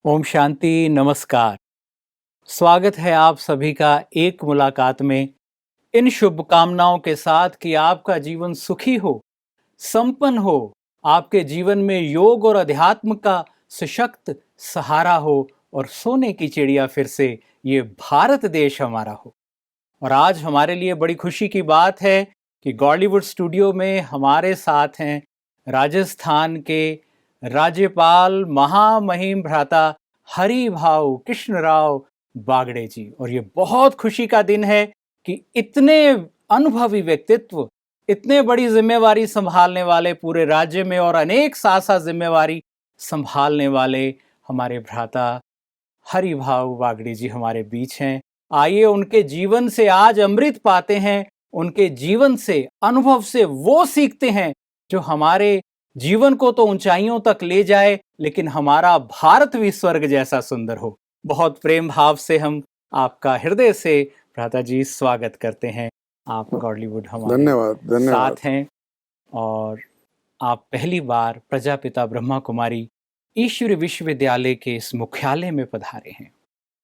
ओम शांति नमस्कार। स्वागत है आप सभी का एक मुलाकात में। इन शुभकामनाओं के साथ कि आपका जीवन सुखी हो, संपन्न हो, आपके जीवन में योग और अध्यात्म का सशक्त सहारा हो और सोने की चिड़िया फिर से ये भारत देश हमारा हो। और आज हमारे लिए बड़ी खुशी की बात है कि गॉलीवुड स्टूडियो में हमारे साथ हैं राजस्थान के राज्यपाल महामहिम भ्राता हरि भाऊ कृष्णराव बागड़े जी। और ये बहुत खुशी का दिन है कि इतने अनुभवी व्यक्तित्व, इतने बड़ी जिम्मेवारी संभालने वाले पूरे राज्य में और अनेक साथ साथ जिम्मेवारी संभालने वाले हमारे भ्राता हरि भाऊ बागड़ी जी हमारे बीच हैं। आइए उनके जीवन से आज अमृत पाते हैं, उनके जीवन से, अनुभव से वो सीखते हैं जो हमारे जीवन को तो ऊंचाइयों तक ले जाए, लेकिन हमारा भारत भी स्वर्ग जैसा सुंदर हो। बहुत प्रेम भाव से हम आपका हृदय से भ्राता जी स्वागत करते हैं। आप गॉलीवुड हमारे धन्यवाद धन्यवाद साथ हैं और आप पहली बार प्रजापिता ब्रह्मा कुमारी ईश्वरी विश्वविद्यालय के इस मुख्यालय में पधारे हैं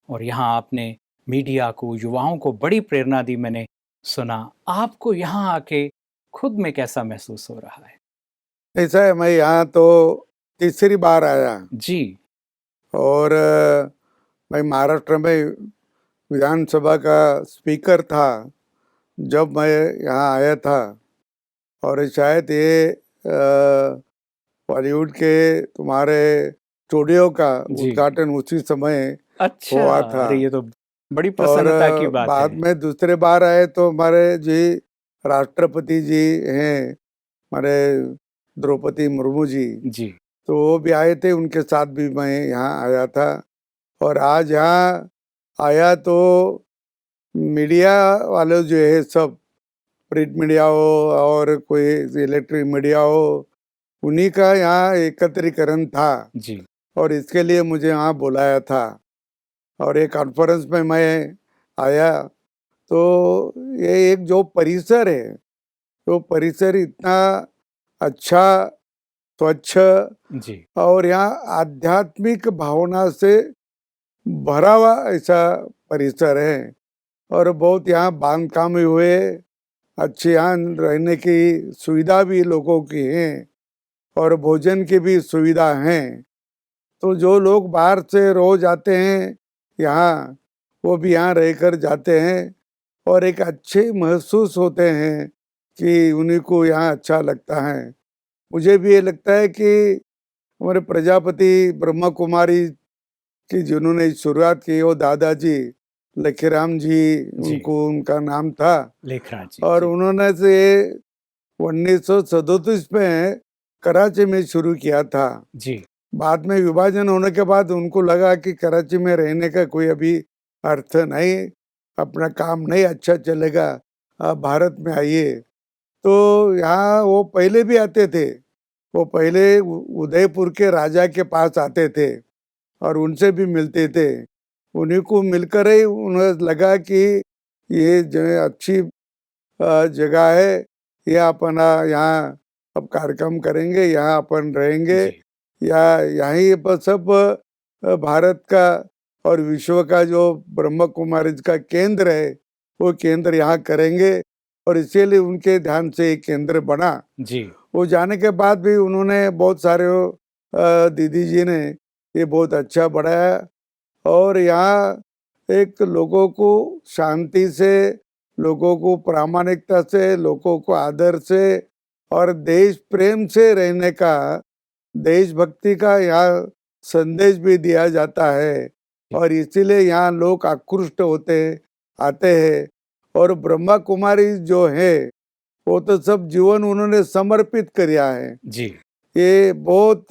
और यहाँ आपने मीडिया को, युवाओं को बड़ी प्रेरणा दी। मैंने सुना, आपको यहाँ आके खुद में कैसा महसूस हो रहा है? ऐसा है, मैं यहाँ तो तीसरी बार आया जी। और मैं महाराष्ट्र में विधानसभा का स्पीकर था जब मैं यहाँ आया था। और शायद ये बॉलीवुड के तुम्हारे स्टूडियो का जी। उद्घाटन उसी समय अच्छा, हुआ था। अरे ये तो बड़ी और प्रसन्नता की बात बाद है। में दूसरे बार आए तो हमारे जी राष्ट्रपति जी हैं, हमारे द्रौपदी मुर्मू जी, जी। तो वो भी आए थे, उनके साथ भी मैं यहाँ आया था। और आज यहाँ आया तो मीडिया वाले जो है सब, प्रिंट मीडिया हो और कोई इलेक्ट्रिक मीडिया हो, उन्हीं का यहाँ एकत्रीकरण था जी। और इसके लिए मुझे यहाँ बुलाया था। और एक कॉन्फ्रेंस में मैं आया तो ये एक जो परिसर है, तो परिसर इतना अच्छा, स्वच्छ जी। और यहाँ आध्यात्मिक भावना से भरा हुआ ऐसा परिसर है। और बहुत यहाँ बांध काम भी हुए, अच्छे यहाँ रहने की सुविधा भी लोगों की है और भोजन की भी सुविधा है। तो जो लोग बाहर से रोज आते हैं यहाँ, वो भी यहाँ रहकर जाते हैं और एक अच्छे महसूस होते हैं कि उन्हीं को यहाँ अच्छा लगता है। मुझे भी ये लगता है कि हमारे प्रजापति ब्रह्मा कुमारी की जिन्होंने शुरुआत की, वो दादाजी लखीराम जी, उनको उनका नाम था, लेखराज जी। और उन्होंने से 1937 में कराची में शुरू किया था। जी। बाद में विभाजन होने के बाद उनको लगा कि कराची में रहने का कोई अभी अर्थ नहीं, अपना काम नहीं अच्छा चलेगा, आप भारत में आइए। तो यहाँ वो पहले भी आते थे, वो पहले उदयपुर के राजा के पास आते थे और उनसे भी मिलते थे। उन्हीं को मिलकर ही उन्हें लगा कि ये जो अच्छी जगह है, ये अपना यहाँ अब कार्यक्रम करेंगे, यहाँ अपन रहेंगे, या यहीं पर सब भारत का और विश्व का जो ब्रह्म कुमारी का केंद्र है, वो केंद्र यहाँ करेंगे। और इसीलिए उनके ध्यान से एक केंद्र बना। जी। वो जाने के बाद भी उन्होंने बहुत सारे दीदी जी ने ये बहुत अच्छा बढ़ाया और यहाँ एक लोगों को शांति से, लोगों को प्रामाणिकता से, लोगों को आदर से और देश प्रेम से रहने का, देशभक्ति का यहाँ संदेश भी दिया जाता है। और इसीलिए यहाँ लोग आकृष्ट होते आते हैं। और ब्रह्मा कुमारी जो है, वो तो सब जीवन उन्होंने समर्पित किया है। जी। ये बहुत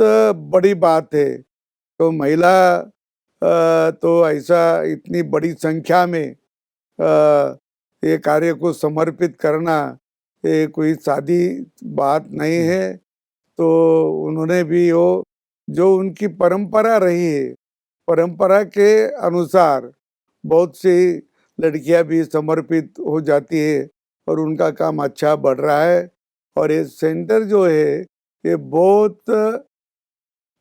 बड़ी बात है। तो महिला तो ऐसा इतनी बड़ी संख्या में ये कार्य को समर्पित करना, ये कोई सादी बात नहीं है। तो उन्होंने भी वो जो उनकी परंपरा रही है, परंपरा के अनुसार बहुत सी लड़कियां भी समर्पित हो जाती है और उनका काम अच्छा बढ़ रहा है। और ये सेंटर जो है, ये बहुत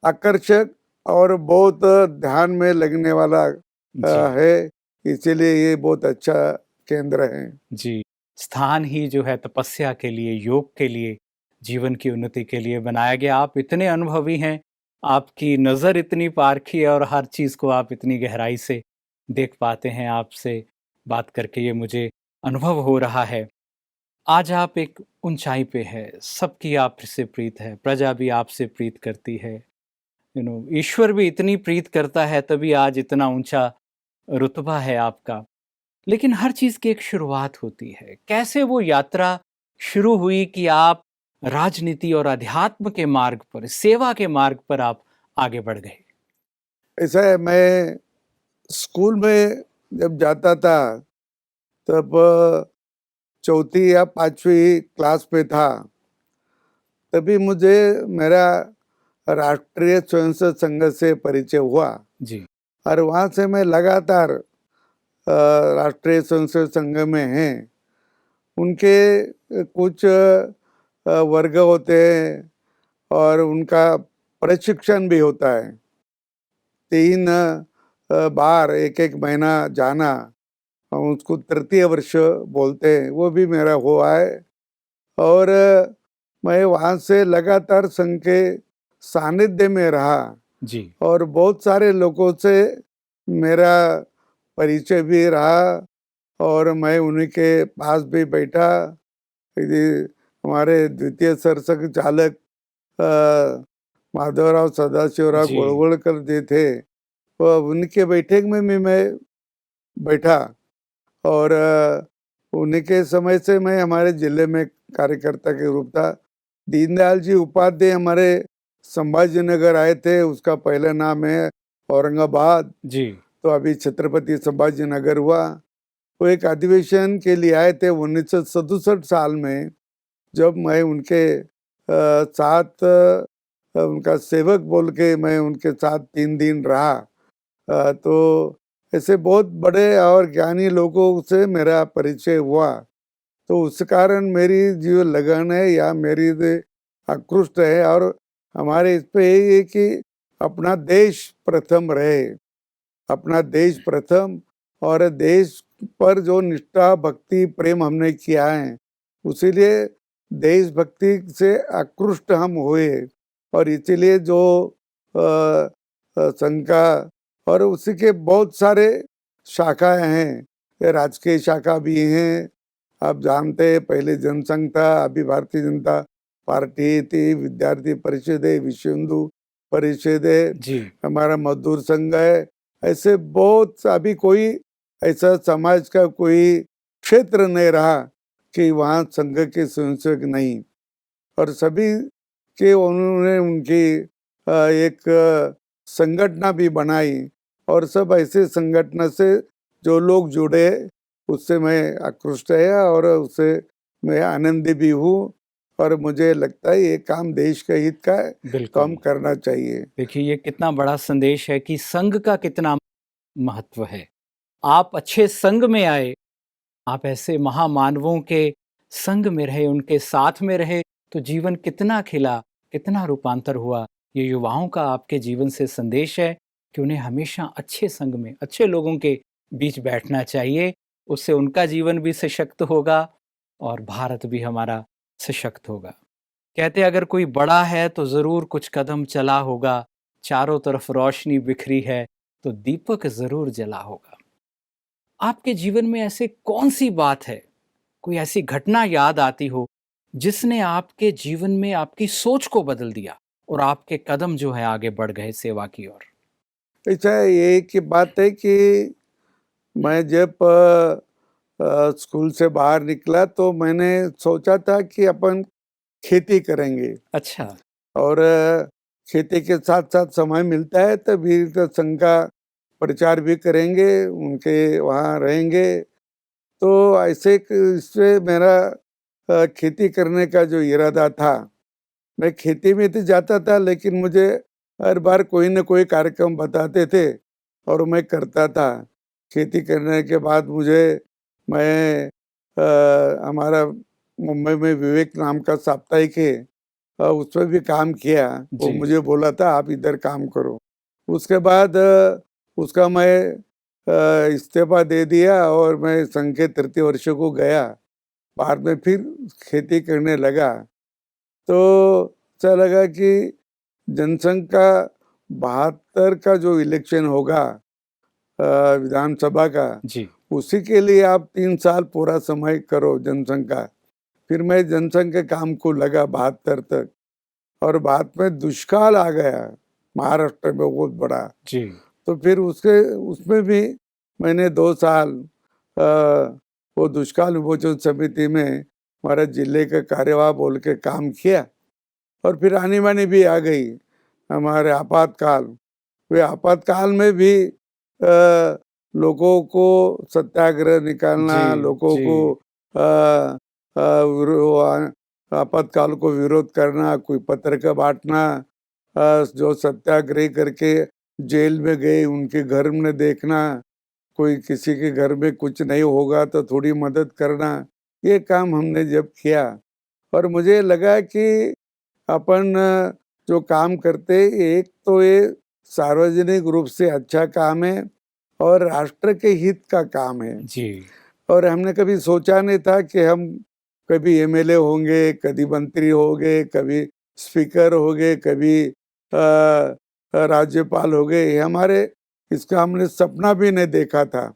आकर्षक और बहुत ध्यान में लगने वाला जी है, इसीलिए ये बहुत अच्छा केंद्र है। जी, स्थान ही जो है तपस्या के लिए, योग के लिए, जीवन की उन्नति के लिए बनाया गया। आप इतने अनुभवी हैं, आपकी नज़र इतनी पारखी है और हर चीज़ को आप इतनी गहराई से देख पाते हैं। आपसे बात करके ये मुझे अनुभव हो रहा है। आज आप एक ऊंचाई पे है, सबकी आपसे प्रीत है, प्रजा भी आपसे प्रीत करती है। ईश्वर भी इतनी प्रीत करता है, तभी आज इतना ऊंचा रुतबा है आपका। लेकिन हर चीज की एक शुरुआत होती है। कैसे वो यात्रा शुरू हुई कि आप राजनीति और अध्यात्म के मार्ग पर, सेवा के मार्ग पर आप आगे बढ़ गए? ऐसा है, मैं स्कूल में जब जाता था तब चौथी या पांचवी क्लास में था, तभी मुझे मेरा राष्ट्रीय स्वयंसेवक संघ से परिचय हुआ। जी और वहाँ से मैं लगातार राष्ट्रीय स्वयंसेवक संघ में हैं। उनके कुछ वर्ग होते हैं और उनका प्रशिक्षण भी होता है। 3 बार एक-एक महीना जाना, हम उसको तृतीय वर्ष बोलते हैं, वो भी मेरा हुआ है। और मैं वहाँ से लगातार संघ के सानिध्य में रहा जी और बहुत सारे लोगों से मेरा परिचय भी रहा और मैं उन्हीं के पास भी बैठा। यदि हमारे द्वितीय सरसंघ चालक अ, माधवराव सदाशिवराव जी गोळवलकर जी थे, वो उनके बैठक में भी मैं बैठा। और उन्हीं के समय से मैं हमारे जिले में कार्यकर्ता के रूप था। दीनदयाल जी उपाध्याय हमारे संभाजी नगर आए थे, उसका पहला नाम है औरंगाबाद, जी तो अभी छत्रपति संभाजी नगर हुआ। वो एक अधिवेशन के लिए आए थे 1967 साल में, जब मैं उनके साथ उनका सेवक बोल के मैं उनके साथ 3 दिन रहा। तो ऐसे बहुत बड़े और ज्ञानी लोगों से मेरा परिचय हुआ। तो उस कारण मेरी जो लगन है या मेरी जो आकृष्ट है, और हमारे इस पे यही है कि अपना देश प्रथम रहे, अपना देश प्रथम। और देश पर जो निष्ठा भक्ति प्रेम हमने किया है, उसीलिए देशभक्ति से आकृष्ट हम हुए। और इसीलिए जो संघ का और उसी के बहुत सारे शाखाएं हैं, ये राजकीय शाखा भी हैं। आप जानते हैं पहले जनसंघ था, अभी भारतीय जनता पार्टी थी, विद्यार्थी परिषद है, विश्व हिंदू परिषद है, जी हमारा मजदूर संघ है। ऐसे बहुत, अभी कोई ऐसा समाज का कोई क्षेत्र नहीं रहा कि वहाँ संघ के स्वयंसेवक नहीं। और सभी के उन्होंने उनकी एक संगठना भी बनाई और सब ऐसे संगठन से जो लोग जुड़े, उससे मैं आकृष्ट है और उससे मैं आनंदी भी हूँ। और मुझे लगता है ये काम देश के हित का है, तो हम बिल्कुल। करना चाहिए। देखिए, ये कितना बड़ा संदेश है कि संघ का कितना महत्व है। आप अच्छे संघ में आए, आप ऐसे महामानवों के संग में रहे, उनके साथ में रहे, तो जीवन कितना खिला, कितना रूपांतर हुआ। ये युवाओं का आपके जीवन से संदेश है कि उन्हें हमेशा अच्छे संग में, अच्छे लोगों के बीच बैठना चाहिए। उससे उनका जीवन भी सशक्त होगा और भारत भी हमारा सशक्त होगा। कहते अगर कोई बड़ा है तो ज़रूर कुछ कदम चला होगा, चारों तरफ रोशनी बिखरी है तो दीपक ज़रूर जला होगा। आपके जीवन में ऐसे कौन-सी बात है, कोई ऐसी घटना याद आती हो, जिसने आपके जीवन में आपकी सोच को बदल दिया और आपके कदम जो है आगे बढ़ गए सेवा की ओर? ऐसा ये की बात है कि मैं जब स्कूल से बाहर निकला तो मैंने सोचा था कि अपन खेती करेंगे अच्छा, और खेती के साथ साथ समय मिलता है तो वीर संघ का प्रचार भी करेंगे, उनके वहाँ रहेंगे। तो ऐसे इससे मेरा खेती करने का जो इरादा था, मैं खेती में तो जाता था, लेकिन मुझे हर बार कोई न कोई कार्यक्रम बताते थे और मैं करता था। खेती करने के बाद मुझे मैं हमारा मुंबई में विवेक नाम का साप्ताहिक है, उसमें भी काम किया। वो जी, मुझे बोला था आप इधर काम करो, उसके बाद उसका मैं इस्तीफा दे दिया और मैं संघ के तृतीय वर्ष को गया। बाद में फिर खेती करने लगा। तो ऐसा लगा कि जनसंघ का 72 का जो इलेक्शन होगा विधानसभा का, जी उसी के लिए आप 3 साल पूरा समय करो जनसंघ का। फिर मैं जनसंघ के काम को लगा 72 तक, और बाद में दुष्काल आ गया महाराष्ट्र में बहुत बड़ा। जी तो फिर उसमें भी मैंने 2 साल वो दुष्काल विमोचन समिति में हमारे जिले के कार्यवाह बोल के काम किया। और फिर आनी बानी भी आ गई हमारे आपातकाल। वे आपातकाल में भी लोगों को सत्याग्रह निकालना, जी लोगों जी को आपातकाल को विरोध करना, कोई पत्रिका बांटना, जो सत्याग्रह करके जेल में गए उनके घर में देखना, कोई किसी के घर में कुछ नहीं होगा तो थोड़ी मदद करना, ये काम हमने जब किया। और मुझे लगा कि अपन जो काम करते, एक तो ये सार्वजनिक रूप से अच्छा काम है और राष्ट्र के हित का काम है। जी और हमने कभी सोचा नहीं था कि हम कभी एमएलए होंगे, कभी मंत्री होंगे, कभी स्पीकर होंगे, कभी राज्यपाल हो गए। हमारे इसका हमने सपना भी नहीं देखा था।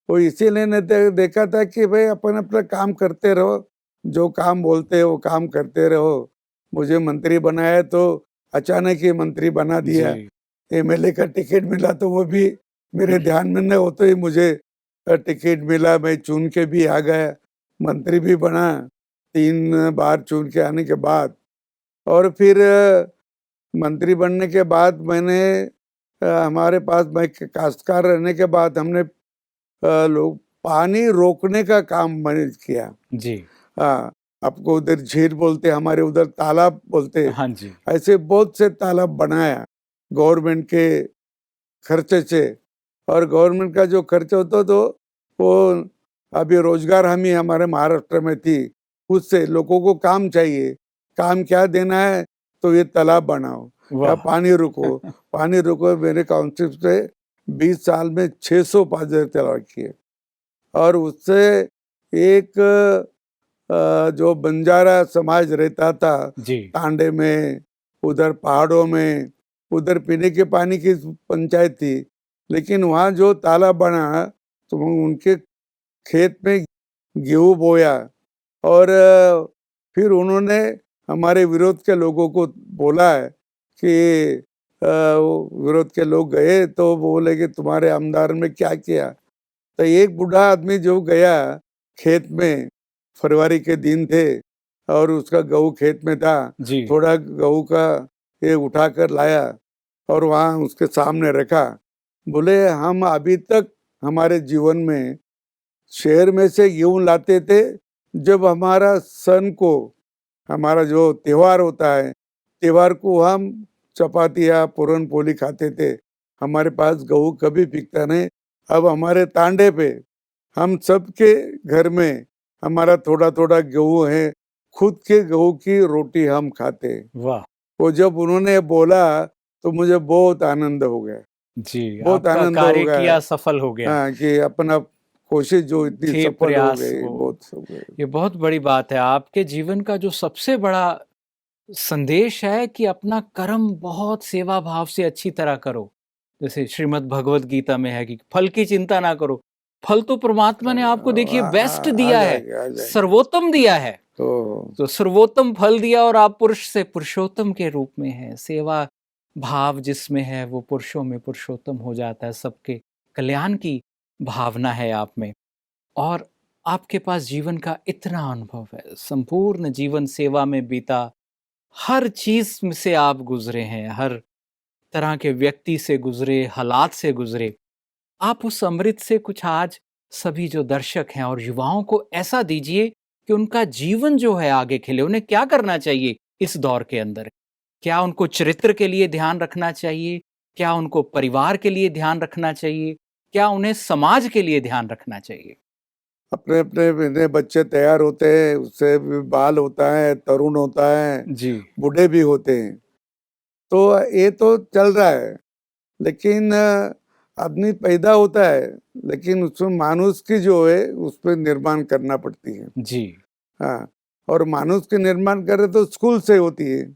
वो इसीलिए नहीं देखा था कि भाई अपन अपना काम करते रहो, जो काम बोलते हो वो काम करते रहो। मुझे मंत्री बनाया तो अचानक ही मंत्री बना दिया। जी एमएलए का टिकट मिला तो वो भी मेरे ध्यान में नहीं होते ही मुझे टिकट मिला, मैं चुन के भी आ गया, मंत्री भी बना 3 बार चुन के आने के बाद। और फिर मंत्री बनने के बाद मैंने हमारे पास मैं काश्तकार रहने के बाद हमने लोग पानी रोकने का काम मैंने किया। जी हाँ, आपको उधर झील बोलते, हमारे उधर तालाब बोलते। हाँ जी ऐसे बहुत से तालाब बनाया गवर्नमेंट के खर्चे से। और गवर्नमेंट का जो खर्च होता तो वो अभी रोजगार हमी हमारे महाराष्ट्र में थी, उससे लोगों को काम चाहिए। काम क्या देना है, तो ये तालाब बनाओ या वाह पानी रुको। पानी रुको मेरे काउंसिल से 20 साल में 600 पाजर तालाब किए। और उससे एक जो बंजारा समाज रहता था जी तांडे में, उधर पहाड़ों में, उधर पीने के पानी की पंचायत थी, लेकिन वहाँ जो तालाब बना तो उनके खेत में गेहूं बोया। और फिर उन्होंने हमारे विरोध के लोगों को बोला है कि वो विरोध के लोग गए तो बोले कि तुम्हारे आमदार में क्या किया। तो एक बूढ़ा आदमी जो गया खेत में, फरवरी के दिन थे और उसका गेहूं खेत में था, जी थोड़ा गेहूं का ये उठा कर लाया और वहाँ उसके सामने रखा। बोले हम अभी तक हमारे जीवन में शहर में से गेहूं लाते थे, जब हमारा सन को, हमारा जो त्योहार होता है, त्योहार को हम चपाती या पूरन पोली खाते थे। हमारे पास गेहूं कभी बिकता नहीं। अब हमारे तांडे पे हम सबके घर में हमारा थोड़ा थोड़ा गेहूं है, खुद के गेहूं की रोटी हम खाते। वाह वो जब उन्होंने बोला तो मुझे बहुत आनंद हो गया, जी बहुत आपका आनंद हो कार्य गया। किया सफल हो गया हाँ, कि अपना कोशिश जो इतनी थे सफल हो प्रयास गई, वो बहुत हो गई। ये बहुत बड़ी बात है आपके जीवन का जो सबसे बड़ा संदेश है कि अपना कर्म बहुत सेवा भाव से अच्छी तरह करो। जैसे श्रीमद् भगवत गीता में है कि फल की चिंता ना करो। फल तो परमात्मा ने आपको देखिए बेस्ट आ दिया है, जाएंगे, आ जाएंगे। सर्वोत्तम दिया है। तो तो सर्वोत्तम फल दिया और आप पुरुष से पुरुषोत्तम के रूप में हैं। सेवा भाव जिसमें है वो पुरुषों में पुरुषोत्तम हो जाता है। सबके कल्याण की भावना है आप में और आपके पास जीवन का इतना अनुभव है। संपूर्ण जीवन सेवा में बीता, हर चीज में से आप गुजरे हैं, हर तरह के व्यक्ति से गुजरे, हालात से गुजरे। आप उस अमृत से कुछ आज सभी जो दर्शक हैं और युवाओं को ऐसा दीजिए कि उनका जीवन जो है आगे खिले। उन्हें क्या करना चाहिए इस दौर के अंदर? क्या उनको चरित्र के लिए ध्यान रखना चाहिए? क्या उनको परिवार के लिए ध्यान रखना चाहिए? क्या उन्हें समाज के लिए ध्यान रखना चाहिए? अपने अपने नए बच्चे तैयार होते हैं, उससे भी बाल होता है, तरुण होता है, जी बूढ़े भी होते हैं। तो ये तो चल रहा है। लेकिन आदमी पैदा होता है, लेकिन उसमें मानुष की जो है उस पर निर्माण करना पड़ती है। जी। हाँ, और मानुष के निर्माण करे तो स्कूल से होती है,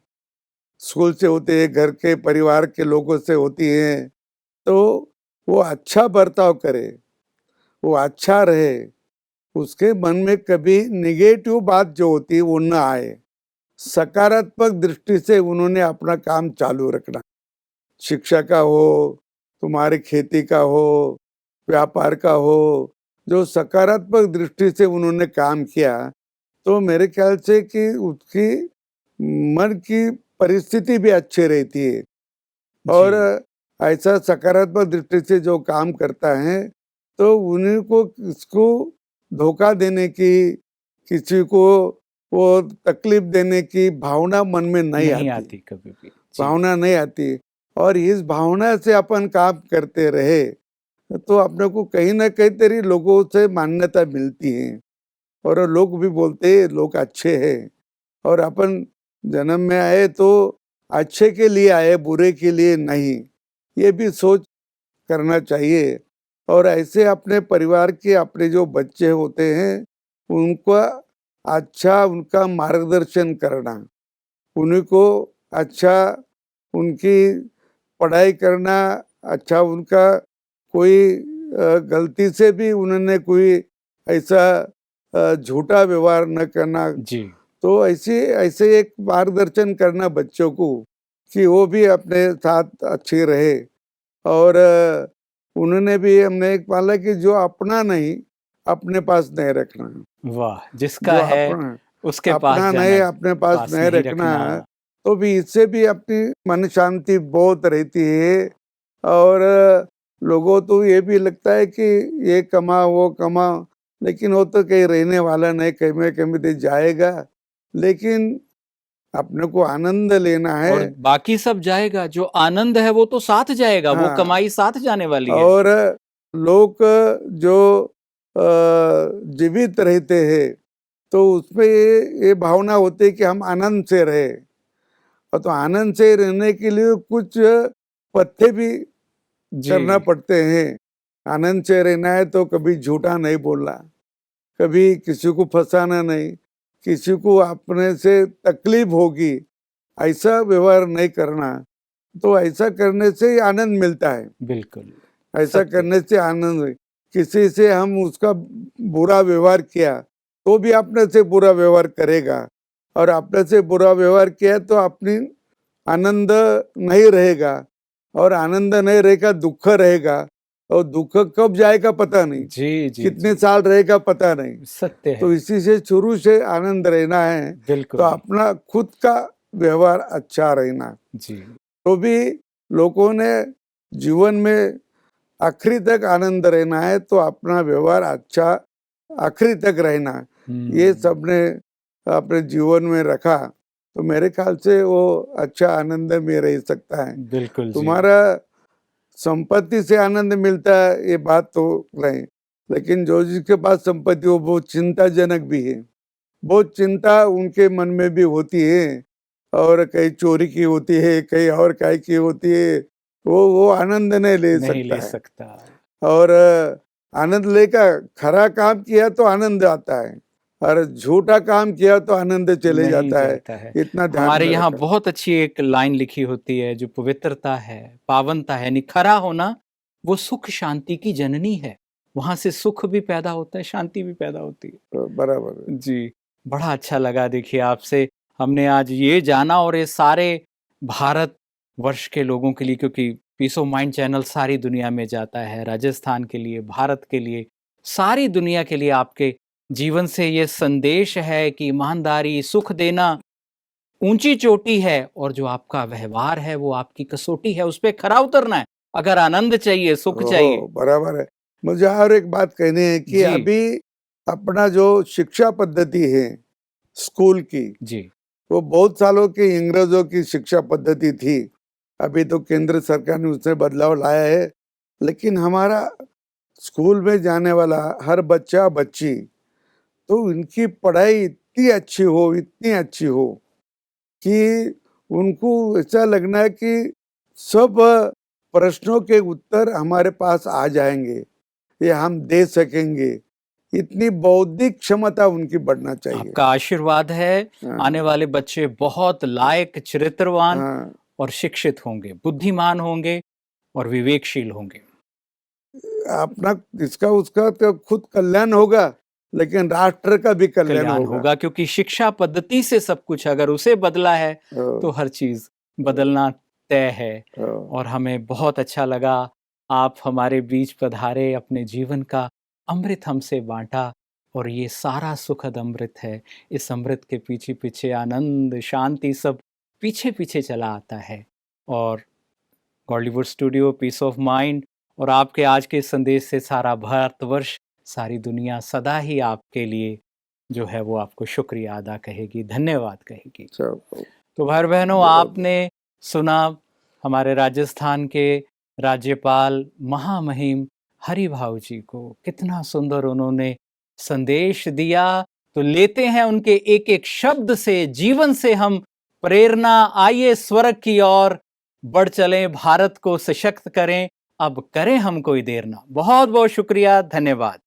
स्कूल से होती है, घर के परिवार के लोगों से होती है। तो वो अच्छा बर्ताव करे, वो अच्छा रहे, उसके मन में कभी निगेटिव बात जो होती है वो न आए। सकारात्मक दृष्टि से उन्होंने अपना काम चालू रखना, शिक्षा का हो, तुम्हारी खेती का हो, व्यापार का हो, जो सकारात्मक दृष्टि से उन्होंने काम किया तो मेरे ख्याल से कि उसकी मन की परिस्थिति भी अच्छी रहती है। और जी। ऐसा सकारात्मक दृष्टि से जो काम करता है तो उन्हीं को इसको धोखा देने की, किसी को वो तकलीफ देने की भावना मन में नहीं नहीं आती, आती कभी भी। जी। भावना नहीं आती। और इस भावना से अपन काम करते रहे तो अपने को कहीं ना कहीं तेरी लोगों से मान्यता मिलती है और लोग भी बोलते हैं लोग अच्छे हैं। और अपन जन्म में आए तो अच्छे के लिए आए, बुरे के लिए नहीं, ये भी सोच करना चाहिए। और ऐसे अपने परिवार के अपने जो बच्चे होते हैं उनका अच्छा उनका मार्गदर्शन करना, उन्हीं को अच्छा उनकी पढ़ाई करना, अच्छा उनका कोई गलती से भी उन्होंने कोई ऐसा झूठा व्यवहार न करना। जी। तो ऐसे ऐसे एक मार्गदर्शन करना बच्चों को कि वो भी अपने साथ अच्छे रहे। और उन्होंने भी हमने एक पाला कि जो अपना नहीं अपने पास नहीं रखना, वाह! जो जिसका है अपना उसके पास अपना नहीं जाना, अपने पास पास नहीं नहीं रखना, रखना। तो भी इससे भी अपनी मन शांति बहुत रहती है। और लोगों तो ये भी लगता है कि ये कमा वो कमा, लेकिन वो तो कहीं रहने वाला नहीं, कहीं में कहीं भी जाएगा। लेकिन अपने को आनंद लेना है। और बाकी सब जाएगा, जो आनंद है वो तो साथ जाएगा, वो हाँ, कमाई साथ जाने वाली है। और लोग जो जीवित रहते हैं तो उसमें ये भावना होती है कि हम आनंद से रहे। और तो आनंद से रहने के लिए कुछ पत्ते भी करना जी। पड़ते हैं। आनंद से रहना है तो कभी झूठा नहीं बोलना, कभी किसी को फंसाना नहीं, किसी को अपने से तकलीफ होगी ऐसा व्यवहार नहीं करना। तो ऐसा करने से ही आनंद मिलता है, बिल्कुल, ऐसा सत्य। करने से आनंद है। किसी से हम उसका बुरा व्यवहार किया तो भी अपने से बुरा व्यवहार करेगा, और अपने से बुरा व्यवहार किया तो अपनी आनंद नहीं रहेगा, और आनंद नहीं रहेगा दुख रहेगा, और दुख कब जाएगा पता नहीं, जी, जी, कितने जी। साल रहेगा पता नहीं। सत्य तो है। इसी से शुरू से आनंद रहना है तो बिल्कुल। अपना खुद का व्यवहार अच्छा रहना। जी। तो भी लोगों ने जीवन में आखिरी तक आनंद रहना है तो अपना व्यवहार अच्छा आखिरी तक रहना, ये हुँ। सबने अपने जीवन में रखा तो मेरे ख्याल से वो अच्छा आनंद में रह सकता है। बिल्कुल जी। तुम्हारा संपत्ति से आनंद मिलता है ये बात तो नहीं, लेकिन जो जिसके पास संपत्ति वो बहुत चिंताजनक भी है, बहुत चिंता उनके मन में भी होती है। और कहीं चोरी की होती है, कहीं और काय की होती है, वो आनंद नहीं ले नहीं सकता ले है। सकता। और आनंद लेकर खरा काम किया तो आनंद आता है, और झूठा काम किया तो आनंद चले नहीं जाता है। जाता है। इतना ध्यान हमारे में यहाँ रखा। बहुत अच्छी एक लाइन लिखी होती है, जो पवित्रता है, पावनता है, यानी खरा होना, वो सुख शांति की जननी है। वहाँ से सुख भी पैदा होता है, शांति भी पैदा होती है। तो बराबर है। जी, बड़ा अच्छा लगा देखिए आपसे हमने आज ये जाना, और ये सारे भारत वर्ष के लोगों के लिए, क्योंकि पीस ऑफ माइंड चैनल सारी दुनिया में जाता है, राजस्थान के लिए, भारत के लिए, सारी दुनिया के लिए आपके जीवन से ये संदेश है कि ईमानदारी, सुख देना ऊंची चोटी है, और जो आपका व्यवहार है वो आपकी कसौटी है, उस पे खरा उतरना है अगर आनंद चाहिए, सुख चाहिए। बराबर है। मुझे और एक बात कहनी है कि जी। अभी अपना जो शिक्षा पद्धति है स्कूल की, जी। वो बहुत सालों की अंग्रेजों की शिक्षा पद्धति थी। अभी तो केंद्र सरकार ने उसमें बदलाव लाया है, लेकिन हमारा स्कूल में जाने वाला हर बच्चा बच्ची तो इनकी पढ़ाई इतनी अच्छी हो, इतनी अच्छी हो कि उनको ऐसा लगना है कि सब प्रश्नों के उत्तर हमारे पास आ जाएंगे, ये हम दे सकेंगे, इतनी बौद्धिक क्षमता उनकी बढ़ना चाहिए। आपका आशीर्वाद है, हाँ। आने वाले बच्चे बहुत लायक, चरित्रवान हाँ, और शिक्षित होंगे, बुद्धिमान होंगे और विवेकशील होंगे। अपना इसका उसका तो खुद कल्याण होगा, लेकिन राष्ट्र का भी कल्याण कल्याण होगा, क्योंकि शिक्षा पद्धति से सब कुछ, अगर उसे बदला है तो हर चीज बदलना तय है। और हमें बहुत अच्छा लगा, आप हमारे बीच पधारे, अपने जीवन का अमृत हमसे बांटा, और ये सारा सुखद अमृत है। इस अमृत के पीछे पीछे आनंद, शांति सब पीछे पीछे चला आता है। और Bollywood studio, peace of mind और आपके आज के संदेश से सारा भारतवर्ष, सारी दुनिया सदा ही आपके लिए जो है वो आपको शुक्रिया अदा कहेगी, धन्यवाद कहेगी। तो भाई बहनों, आपने सुना हमारे राजस्थान के राज्यपाल महामहिम हरिभाऊ जी को, कितना सुंदर उन्होंने संदेश दिया। तो लेते हैं उनके एक एक शब्द से, जीवन से हम प्रेरणा। आइए स्वर्ग की ओर बढ़ चलें, भारत को सशक्त करें, अब करें हम कोई देर ना। बहुत बहुत शुक्रिया, धन्यवाद।